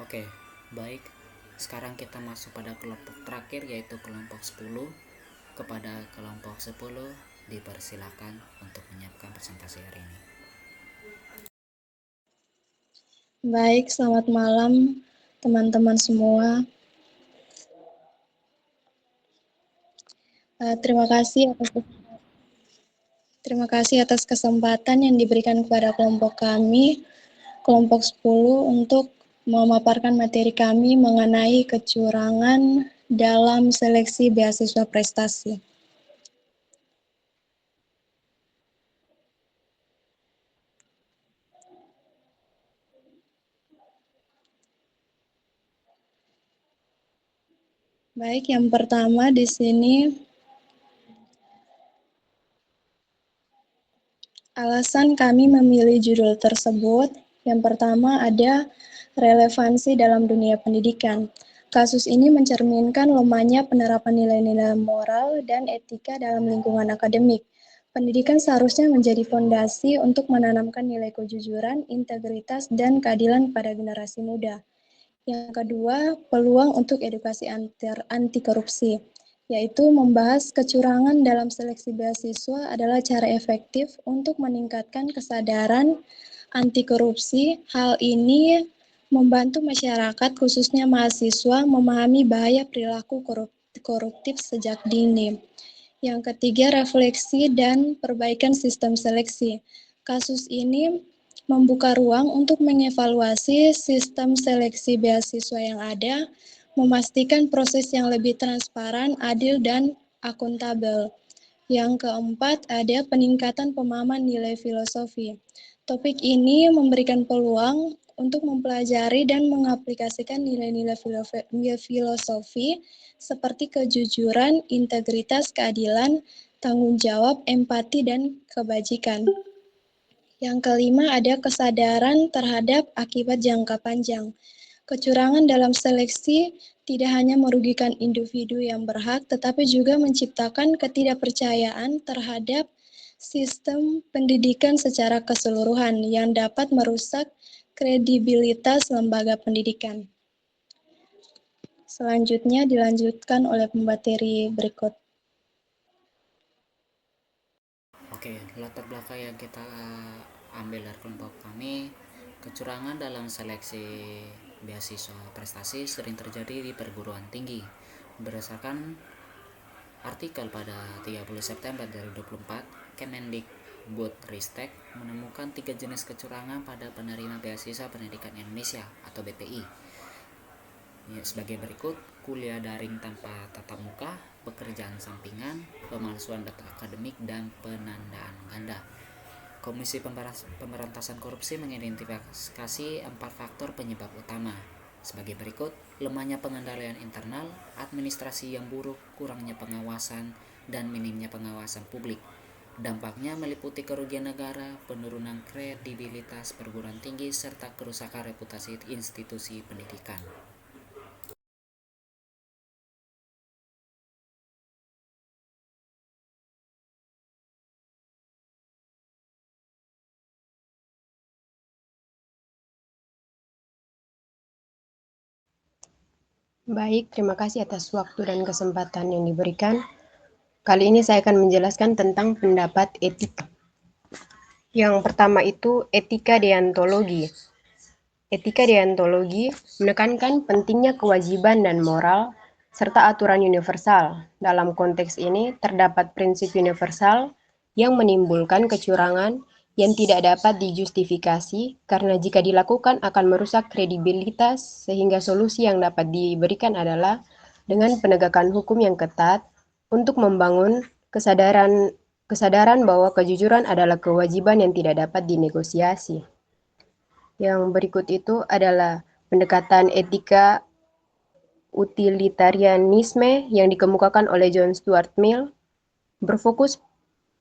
Oke, baik. Sekarang kita masuk pada kelompok terakhir yaitu kelompok 10. Kepada kelompok 10 dipersilakan untuk menyiapkan presentasi hari ini. Baik, selamat malam teman-teman semua. Terima kasih atas kesempatan yang diberikan kepada kelompok kami, kelompok 10, untuk memaparkan materi kami mengenai kecurangan dalam seleksi beasiswa prestasi. Baik, yang pertama di sini alasan kami memilih judul tersebut. Yang pertama ada relevansi dalam dunia pendidikan. Kasus ini mencerminkan lemahnya penerapan nilai-nilai moral dan etika dalam lingkungan akademik. Pendidikan seharusnya menjadi fondasi untuk menanamkan nilai kejujuran, integritas, dan keadilan pada generasi muda. Yang kedua, peluang untuk edukasi anti korupsi, yaitu membahas kecurangan dalam seleksi beasiswa adalah cara efektif untuk meningkatkan kesadaran anti korupsi. Hal ini membantu masyarakat, khususnya mahasiswa, memahami bahaya perilaku koruptif sejak dini. Yang ketiga, refleksi dan perbaikan sistem seleksi. Kasus ini membuka ruang untuk mengevaluasi sistem seleksi beasiswa yang ada, memastikan proses yang lebih transparan, adil, dan akuntabel. Yang keempat, ada peningkatan pemahaman nilai filosofi. Topik ini memberikan peluang untuk mempelajari dan mengaplikasikan nilai-nilai filosofi seperti kejujuran, integritas, keadilan, tanggung jawab, empati, dan kebajikan. Yang kelima, ada kesadaran terhadap akibat jangka panjang. Kecurangan dalam seleksi tidak hanya merugikan individu yang berhak, tetapi juga menciptakan ketidakpercayaan terhadap sistem pendidikan secara keseluruhan yang dapat merusak kredibilitas lembaga pendidikan. Selanjutnya dilanjutkan oleh pemateri berikut. Oke, latar belakang yang kita ambil dari kelompok kami, kecurangan dalam seleksi beasiswa prestasi sering terjadi di perguruan tinggi. Berdasarkan artikel pada 30 September 2024, Kemendikbudristek menemukan 3 jenis kecurangan pada penerima beasiswa pendidikan Indonesia atau BPI. Ya, sebagai berikut: kuliah daring tanpa tatap muka, pekerjaan sampingan, pemalsuan data akademik, dan penandaan ganda. Komisi Pemberantasan Korupsi mengidentifikasi 4 faktor penyebab utama sebagai berikut: lemahnya pengendalian internal, administrasi yang buruk, kurangnya pengawasan, dan minimnya pengawasan publik. Dampaknya meliputi kerugian negara, penurunan kredibilitas perguruan tinggi, serta kerusakan reputasi institusi pendidikan. Baik, terima kasih atas waktu dan kesempatan yang diberikan. Kali ini saya akan menjelaskan tentang pendapat etika. Yang pertama itu etika deontologi. Etika deontologi menekankan pentingnya kewajiban dan moral serta aturan universal. Dalam konteks ini terdapat prinsip universal yang menimbulkan kecurangan yang tidak dapat dijustifikasi karena jika dilakukan akan merusak kredibilitas, sehingga solusi yang dapat diberikan adalah dengan penegakan hukum yang ketat untuk membangun kesadaran bahwa kejujuran adalah kewajiban yang tidak dapat dinegosiasi. Yang berikut itu adalah pendekatan etika utilitarianisme yang dikemukakan oleh John Stuart Mill, berfokus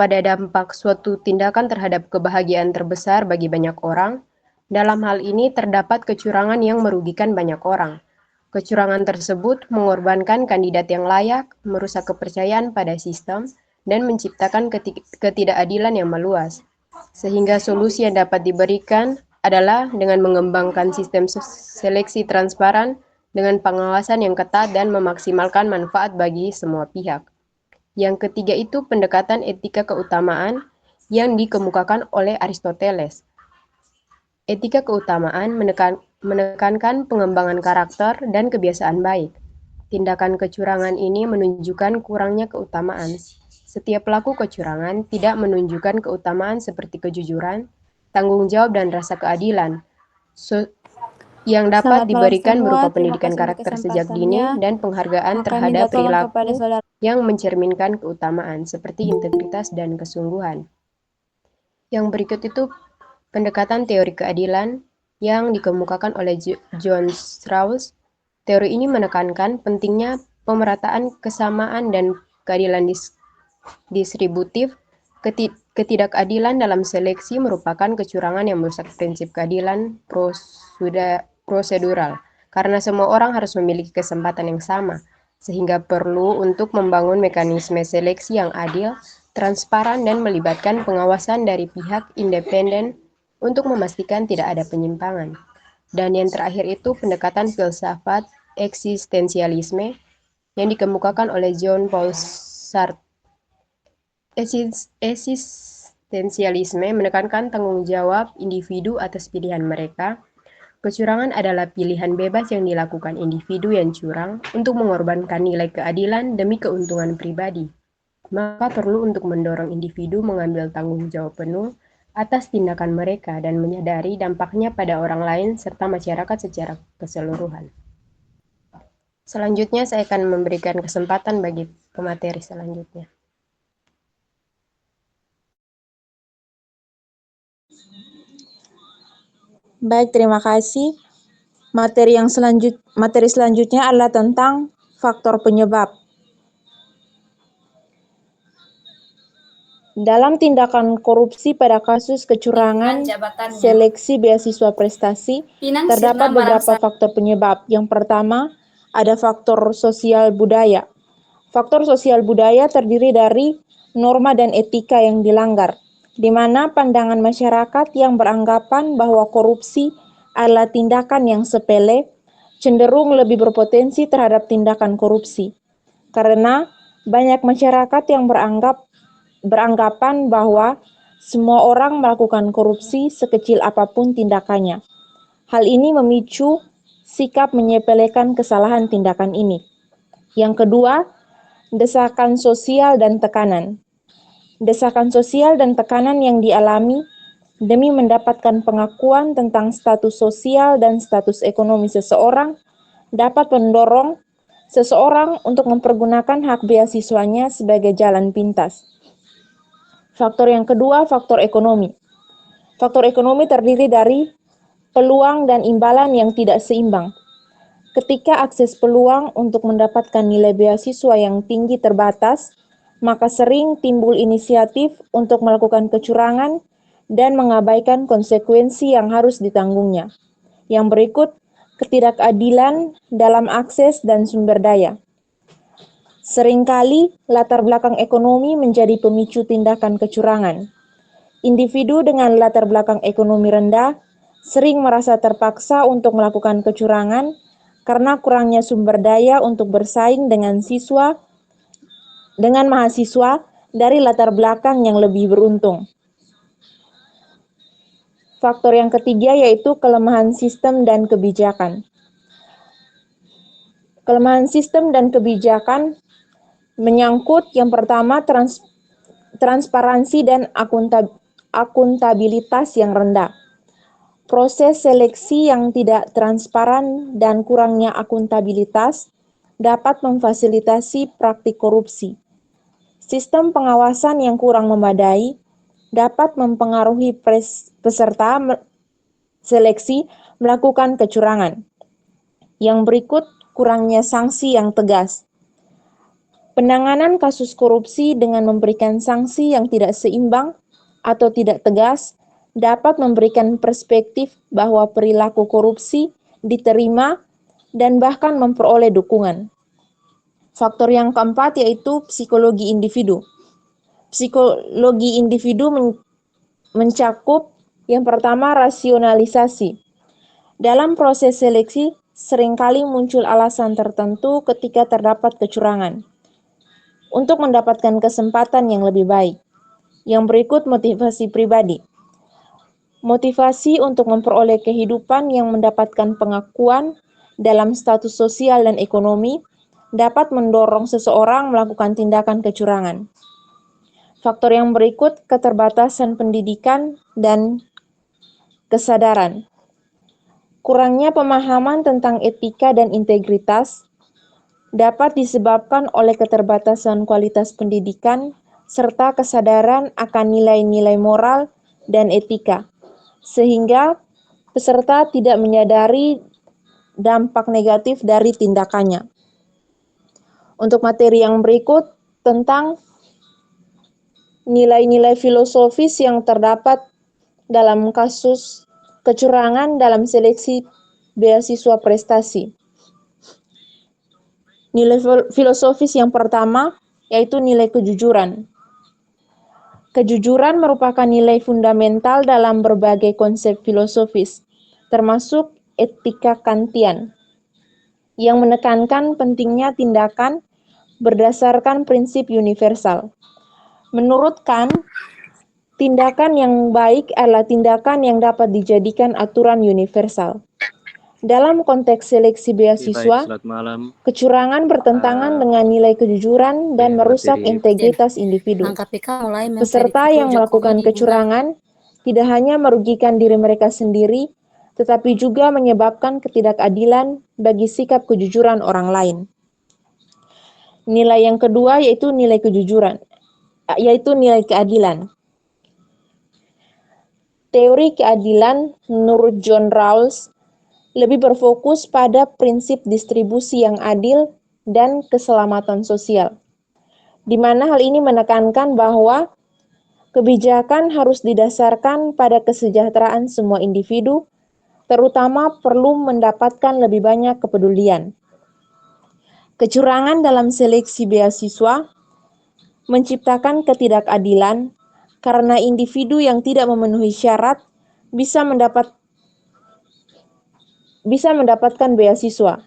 pada dampak suatu tindakan terhadap kebahagiaan terbesar bagi banyak orang. Dalam hal ini terdapat kecurangan yang merugikan banyak orang. Kecurangan tersebut mengorbankan kandidat yang layak, merusak kepercayaan pada sistem, dan menciptakan ketidakadilan yang meluas. Sehingga solusi yang dapat diberikan adalah dengan mengembangkan sistem seleksi transparan dengan pengawasan yang ketat dan memaksimalkan manfaat bagi semua pihak. Yang ketiga itu pendekatan etika keutamaan yang dikemukakan oleh Aristoteles. Etika keutamaan menekankan pengembangan karakter dan kebiasaan baik. Tindakan kecurangan ini menunjukkan kurangnya keutamaan. Setiap pelaku kecurangan tidak menunjukkan keutamaan seperti kejujuran, tanggung jawab, dan rasa keadilan yang dapat Selamat malam diberikan semua. berupa Terima pendidikan kasih untuk karakter sejak dini kesempatannya. dan penghargaan Kami terhadap minta tolong kepada perilaku saudara. yang mencerminkan keutamaan seperti integritas dan kesungguhan. Yang berikut itu pendekatan teori keadilan yang dikemukakan oleh John Rawls. Teori ini menekankan pentingnya pemerataan kesamaan dan keadilan distributif. Ketidakadilan dalam seleksi merupakan kecurangan yang merusak prinsip keadilan prosedural, karena semua orang harus memiliki kesempatan yang sama, sehingga perlu untuk membangun mekanisme seleksi yang adil, transparan, dan melibatkan pengawasan dari pihak independen untuk memastikan tidak ada penyimpangan. Dan yang terakhir itu pendekatan filsafat eksistensialisme yang dikemukakan oleh Jean Paul Sartre. Eksistensialisme menekankan tanggung jawab individu atas pilihan mereka. Kecurangan adalah pilihan bebas yang dilakukan individu yang curang untuk mengorbankan nilai keadilan demi keuntungan pribadi. Maka perlu untuk mendorong individu mengambil tanggung jawab penuh atas tindakan mereka dan menyadari dampaknya pada orang lain serta masyarakat secara keseluruhan. Selanjutnya saya akan memberikan kesempatan bagi pemateri selanjutnya. Baik, terima kasih. Materi selanjutnya adalah tentang faktor penyebab. Dalam tindakan korupsi pada kasus kecurangan seleksi beasiswa prestasi, terdapat beberapa faktor penyebab. Yang pertama, ada faktor sosial budaya. Faktor sosial budaya terdiri dari norma dan etika yang dilanggar, di mana pandangan masyarakat yang beranggapan bahwa korupsi adalah tindakan yang sepele, cenderung lebih berpotensi terhadap tindakan korupsi. Karena banyak masyarakat yang beranggapan bahwa semua orang melakukan korupsi sekecil apapun tindakannya. Hal ini memicu sikap menyepelekan kesalahan tindakan ini. Yang kedua, desakan sosial dan tekanan. Desakan sosial dan tekanan yang dialami demi mendapatkan pengakuan tentang status sosial dan status ekonomi seseorang dapat mendorong seseorang untuk mempergunakan hak beasiswanya sebagai jalan pintas. Faktor yang kedua, faktor ekonomi. Faktor ekonomi terdiri dari peluang dan imbalan yang tidak seimbang. Ketika akses peluang untuk mendapatkan nilai beasiswa yang tinggi terbatas, maka sering timbul inisiatif untuk melakukan kecurangan dan mengabaikan konsekuensi yang harus ditanggungnya. Yang berikut, ketidakadilan dalam akses dan sumber daya. Seringkali latar belakang ekonomi menjadi pemicu tindakan kecurangan. Individu dengan latar belakang ekonomi rendah sering merasa terpaksa untuk melakukan kecurangan karena kurangnya sumber daya untuk bersaing dengan mahasiswa dari latar belakang yang lebih beruntung. Faktor yang ketiga yaitu kelemahan sistem dan kebijakan. Kelemahan sistem dan kebijakan menyangkut yang pertama transparansi dan akuntabilitas yang rendah. Proses seleksi yang tidak transparan dan kurangnya akuntabilitas dapat memfasilitasi praktik korupsi. Sistem pengawasan yang kurang memadai dapat mempengaruhi peserta seleksi melakukan kecurangan. Yang berikut, kurangnya sanksi yang tegas. Penanganan kasus korupsi dengan memberikan sanksi yang tidak seimbang atau tidak tegas dapat memberikan perspektif bahwa perilaku korupsi diterima dan bahkan memperoleh dukungan. Faktor yang keempat yaitu psikologi individu. Psikologi individu mencakup Yang pertama, rasionalisasi. Dalam proses seleksi, seringkali muncul alasan tertentu ketika terdapat kecurangan untuk mendapatkan kesempatan yang lebih baik. Yang berikut motivasi pribadi. Motivasi untuk memperoleh kehidupan yang mendapatkan pengakuan dalam status sosial dan ekonomi dapat mendorong seseorang melakukan tindakan kecurangan. Faktor yang berikut, keterbatasan pendidikan dan kesadaran. Kurangnya pemahaman tentang etika dan integritas dapat disebabkan oleh keterbatasan kualitas pendidikan serta kesadaran akan nilai-nilai moral dan etika, sehingga peserta tidak menyadari dampak negatif dari tindakannya. Untuk materi yang berikut tentang nilai-nilai filosofis yang terdapat dalam kasus kecurangan dalam seleksi beasiswa prestasi. Nilai filosofis yang pertama yaitu nilai kejujuran. Kejujuran merupakan nilai fundamental dalam berbagai konsep filosofis, termasuk etika Kantian, yang menekankan pentingnya tindakan berdasarkan prinsip universal. Menurut Kant, tindakan yang baik adalah tindakan yang dapat dijadikan aturan universal. Dalam konteks seleksi beasiswa, kecurangan bertentangan dengan nilai kejujuran dan merusak integritas individu. Peserta yang melakukan kecurangan tidak hanya merugikan diri mereka sendiri, tetapi juga menyebabkan ketidakadilan bagi sikap kejujuran orang lain. Nilai yang kedua yaitu nilai kejujuran, yaitu nilai keadilan. Teori keadilan menurut John Rawls lebih berfokus pada prinsip distribusi yang adil dan keselamatan sosial, di mana hal ini menekankan bahwa kebijakan harus didasarkan pada kesejahteraan semua individu, terutama perlu mendapatkan lebih banyak kepedulian. Kecurangan dalam seleksi beasiswa menciptakan ketidakadilan karena individu yang tidak memenuhi syarat bisa mendapatkan beasiswa,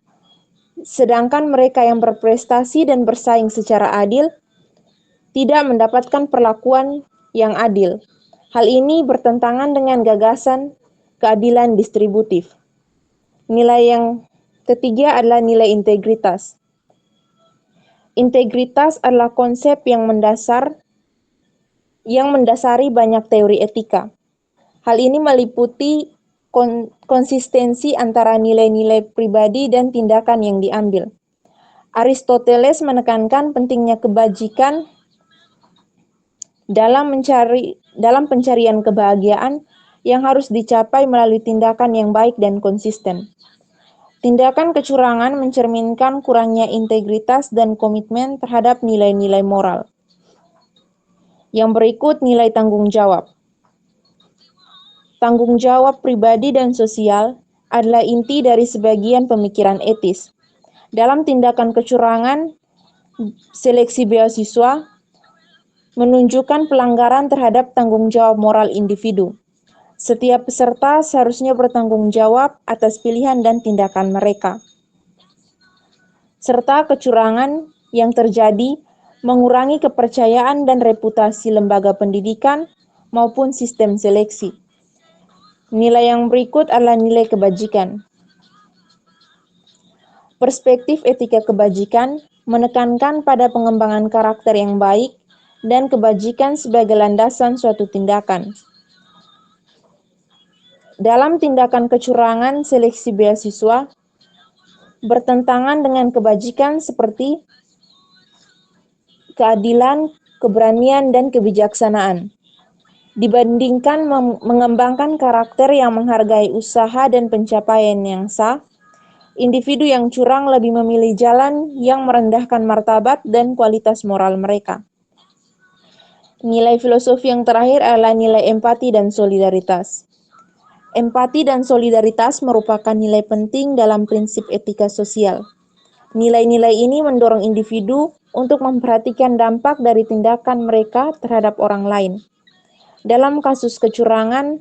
sedangkan mereka yang berprestasi dan bersaing secara adil tidak mendapatkan perlakuan yang adil. Hal ini bertentangan dengan gagasan keadilan distributif. Nilai yang ketiga adalah nilai integritas. Integritas adalah konsep yang mendasari banyak teori etika. Hal ini meliputi konsistensi antara nilai-nilai pribadi dan tindakan yang diambil. Aristoteles menekankan pentingnya kebajikan dalam pencarian kebahagiaan yang harus dicapai melalui tindakan yang baik dan konsisten. Tindakan kecurangan mencerminkan kurangnya integritas dan komitmen terhadap nilai-nilai moral. Yang berikut nilai tanggung jawab. Tanggung jawab pribadi dan sosial adalah inti dari sebagian pemikiran etis. Dalam tindakan kecurangan, seleksi beasiswa menunjukkan pelanggaran terhadap tanggung jawab moral individu. Setiap peserta seharusnya bertanggung jawab atas pilihan dan tindakan mereka. Serta kecurangan yang terjadi mengurangi kepercayaan dan reputasi lembaga pendidikan maupun sistem seleksi. Nilai yang berikut adalah nilai kebajikan. Perspektif etika kebajikan menekankan pada pengembangan karakter yang baik dan kebajikan sebagai landasan suatu tindakan. Dalam tindakan kecurangan seleksi beasiswa, bertentangan dengan kebajikan seperti keadilan, keberanian, dan kebijaksanaan. Dibandingkan mengembangkan karakter yang menghargai usaha dan pencapaian yang sah, individu yang curang lebih memilih jalan yang merendahkan martabat dan kualitas moral mereka. Nilai filosofi yang terakhir adalah nilai empati dan solidaritas. Empati dan solidaritas merupakan nilai penting dalam prinsip etika sosial. Nilai-nilai ini mendorong individu untuk memperhatikan dampak dari tindakan mereka terhadap orang lain. Dalam kasus kecurangan,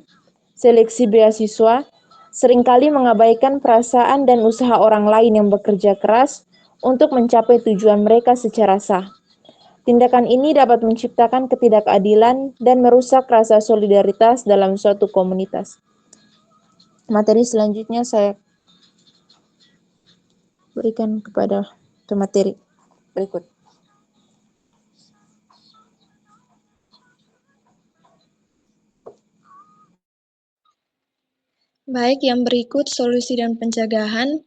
seleksi beasiswa seringkali mengabaikan perasaan dan usaha orang lain yang bekerja keras untuk mencapai tujuan mereka secara sah. Tindakan ini dapat menciptakan ketidakadilan dan merusak rasa solidaritas dalam suatu komunitas. Materi selanjutnya saya berikan kepada pemateri berikut. Baik, yang berikut solusi dan pencegahan.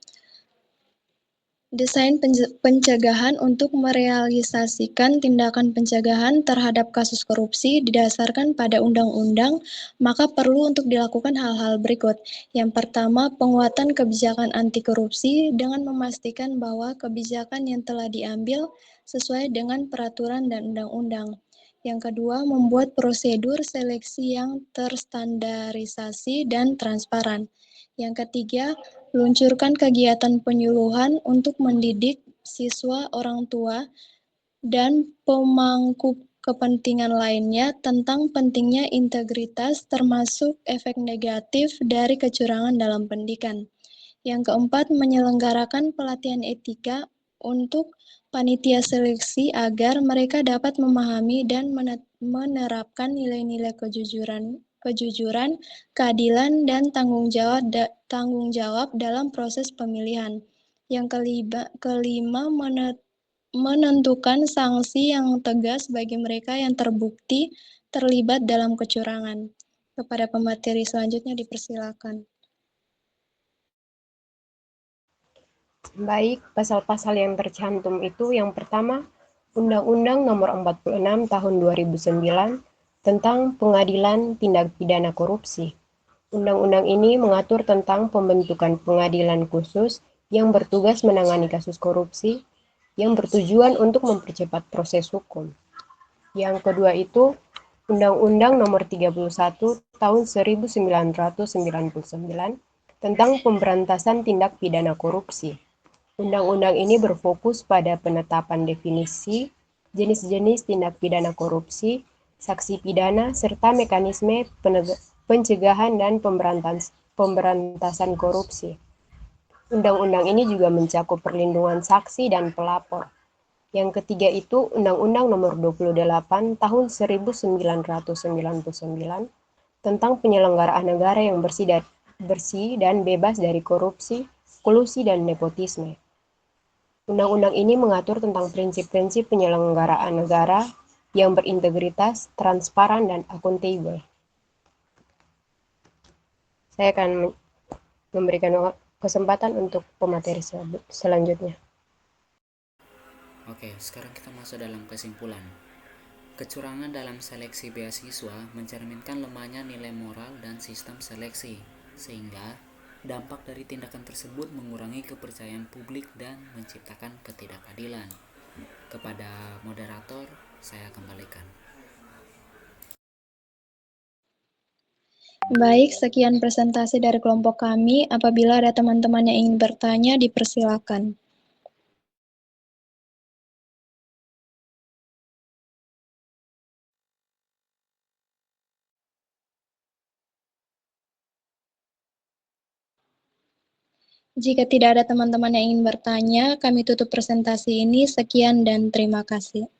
Desain pencegahan untuk merealisasikan tindakan pencegahan terhadap kasus korupsi didasarkan pada undang-undang, maka perlu untuk dilakukan hal-hal berikut. Yang pertama, penguatan kebijakan anti korupsi dengan memastikan bahwa kebijakan yang telah diambil sesuai dengan peraturan dan undang-undang. Yang kedua, membuat prosedur seleksi yang terstandarisasi dan transparan. Yang ketiga, luncurkan kegiatan penyuluhan untuk mendidik siswa, orang tua, dan pemangku kepentingan lainnya tentang pentingnya integritas termasuk efek negatif dari kecurangan dalam pendidikan. Yang keempat, menyelenggarakan pelatihan etika untuk panitia seleksi agar mereka dapat memahami dan menerapkan nilai-nilai kejujuran, keadilan, dan tanggung jawab dalam proses pemilihan. Yang kelima menentukan sanksi yang tegas bagi mereka yang terbukti terlibat dalam kecurangan. Kepada pemateri selanjutnya dipersilakan. Baik, pasal-pasal yang tercantum itu yang pertama, Undang-Undang Nomor 46 Tahun 2009 tentang Pengadilan Tindak Pidana Korupsi. Undang-undang ini mengatur tentang pembentukan pengadilan khusus yang bertugas menangani kasus korupsi yang bertujuan untuk mempercepat proses hukum. Yang kedua itu Undang-Undang Nomor 31 Tahun 1999 tentang Pemberantasan Tindak Pidana Korupsi. Undang-undang ini berfokus pada penetapan definisi, jenis-jenis tindak pidana korupsi, saksi pidana, serta mekanisme pencegahan dan pemberantasan korupsi. Undang-undang ini juga mencakup perlindungan saksi dan pelapor. Yang ketiga itu Undang-Undang Nomor 28 Tahun 1999 tentang penyelenggaraan negara yang bersih dan bebas dari korupsi, kolusi, dan nepotisme. Undang-undang ini mengatur tentang prinsip-prinsip penyelenggaraan negara yang berintegritas, transparan, dan akuntabel. Saya akan memberikan kesempatan untuk pemateri selanjutnya. Oke, sekarang kita masuk dalam kesimpulan. Kecurangan dalam seleksi beasiswa mencerminkan lemahnya nilai moral dan sistem seleksi, sehingga dampak dari tindakan tersebut mengurangi kepercayaan publik dan menciptakan ketidakadilan. Kepada moderator, saya kembalikan. Baik, sekian presentasi dari kelompok kami. Apabila ada teman-teman yang ingin bertanya, dipersilakan. Jika tidak ada teman-teman yang ingin bertanya, kami tutup presentasi ini. Sekian dan terima kasih.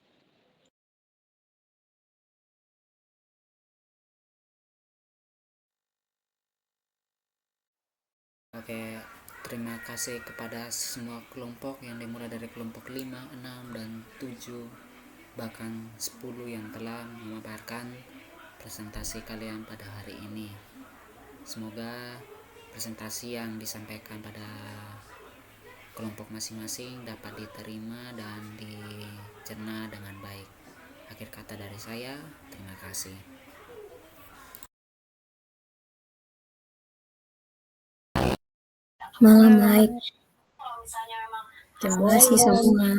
Oke, terima kasih kepada semua kelompok yang dimulai dari kelompok 5, 6, dan 7, bahkan 10 yang telah memaparkan presentasi kalian pada hari ini. Semoga presentasi yang disampaikan pada kelompok masing-masing dapat diterima dan dicerna dengan baik. Akhir kata dari saya, terima kasih. Malam baik. Terima kasih semua.